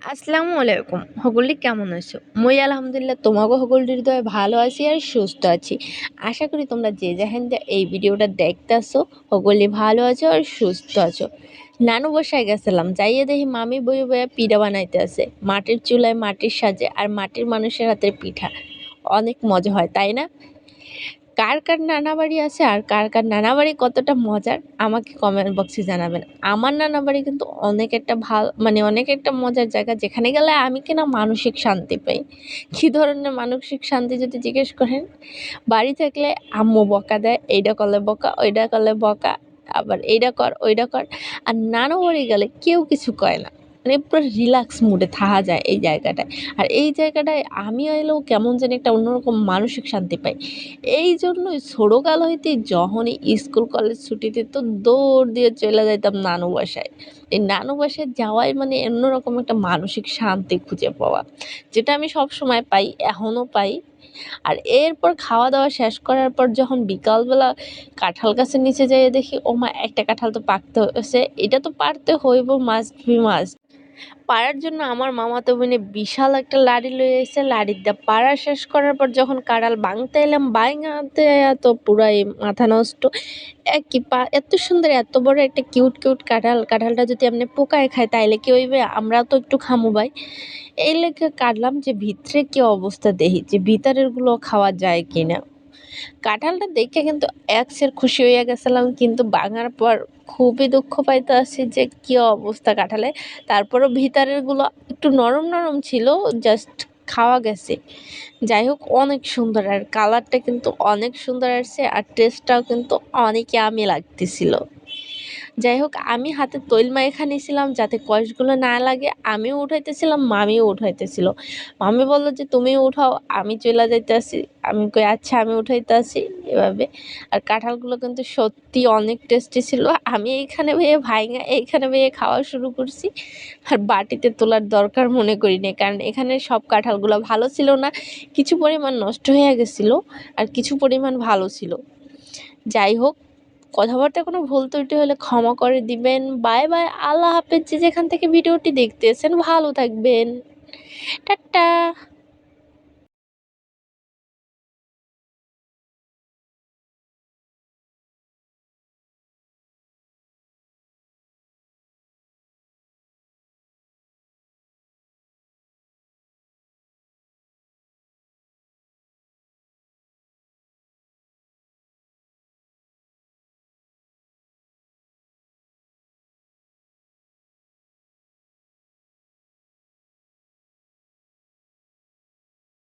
আসসালামু আলাইকুম, সকলে কেমন আছো? মই আলহামদুলিল্লাহ তোমাকে সকলের দয় ভালো আছি আর সুস্থ আছি। আশা করি তোমরা যে যেখান দিয়ে এই ভিডিওটা দেখতেছো সকলে ভালো আছো আর সুস্থ আছো। নানু বসায় গেছিলাম, যাইয়ে দেখি মামি বয়ে বয়ে পিঠা বানাইতে আছে, মাটির চুলায় মাটির সাজে আর মাটির মানুষের হাতের পিঠা অনেক মজা হয়, তাই না? কার কার নানা বাড়ি আছে আর কার কার নানা বাড়ি কতটা মজার আমাকে কমেন্ট বক্সে জানাবেন। আমার নানা বাড়ি কিন্তু অনেক একটা ভালো, মানে অনেক একটা মজার জায়গা, যেখানে গেলে আমি কিনা মানসিক শান্তি পাই। কী ধরনের মানসিক শান্তি যদি জিজ্ঞেস করেন, বাড়ি থাকলে আম্মু বকা দেয়, এইটা করলে বকা, ওইটা করলে বকা, আবার এইটা কর ওইটা কর। আর নানু বাড়ি গেলে কেউ কিছু কয় না, মানে পুরো রিল্যাক্স মুডে থাকা যায় এই জায়গাটায়। আর এই জায়গাটায় আমি এলেও কেমন যেন একটা অন্যরকম মানসিক শান্তি পাই। এই জন্যই ছোটোকাল হইতে যখনই স্কুল কলেজ ছুটিতে তো দৌড় দিয়ে চলে যাইতাম নানু বাসায়। এই নানু বাসায় যাওয়াই মানে অন্যরকম একটা মানসিক শান্তি খুঁজে পাওয়া, যেটা আমি সব সময় পাই, এখনও পাই। আর এরপর খাওয়া দাওয়া শেষ করার পর যখন বিকালবেলা কাঁঠাল গাছের নিচে যেয়ে দেখি, ও মা, একটা কাঁঠাল তো পাকতে হয়েছে, এটা তো পারতে হইব, মাস্ট বি মাস্ট। পাড়ার জন্য আমার মামাতো বোনে বিশাল একটা লাড়ি লয়ে এসে, লাড়ির দিয়ে পাড়া শেষ করার পর যখন কাঁড়াল ভাঙতে এলাম, ভাঙাতে তো পুরাই মাথা নষ্ট। কি এত সুন্দর, এত বড় একটা কিউট কিউট কাঁঠালটা যদি আপনি পোকায় খায় তাইলে কি হইবে? আমরা তো একটু খামু ভাই। এই লেগে কাটলাম যে ভিতরে কি অবস্থা, দেখি যে ভিতরের গুলো খাওয়া যায় কিনা। কাঁঠালটা দেখে কিন্তু একসের খুশি হইয়া গেছিলাম, কিন্তু ভাঙার পর খুবই দুঃখ পাইতে আসছি যে কি অবস্থা কাঁঠালে। তারপরও ভিতরের গুলো একটু নরম নরম ছিল, জাস্ট খাওয়া গেছে। যাই হোক, অনেক সুন্দর, আর কালারটা কিন্তু অনেক সুন্দর আসছে, আর টেস্টটাও কিন্তু অনেক আমি লাগতেছিল। যাই হোক, আমি হাতে তৈল মাইখা নিয়েছিলাম যাতে কষগুলো না লাগে। আমিও উঠাইতেছিলাম, মামিও উঠাইতেছিল। মামি বললো যে তুমিও উঠাও, আমি চলে যাইতেছি। আমি কই আচ্ছা, আমি উঠাইতে আসি এভাবে। আর কাঁঠালগুলো কিন্তু সত্যি অনেক টেস্টি ছিল। আমি এইখানে ভেয়ে ভাইঙা এইখানে ভেয়ে খাওয়া শুরু করছি, আর বাটিতে তোলার দরকার মনে করি না, কারণ এখানে সব কাঁঠালগুলো ভালো ছিল না। কিছু পরিমাণ নষ্ট হয়ে গেছিলো আর কিছু পরিমাণ ভালো ছিল। যাই হোক, কথাবার্তা কোনো ভুল ত্রুটি হলে ক্ষমা করে দিবেন। বাই বাই, আল্লাহ হাফেজ। যে যেখান থেকে ভিডিওটি দেখতেছেন ভালো থাকবেন। টাটা।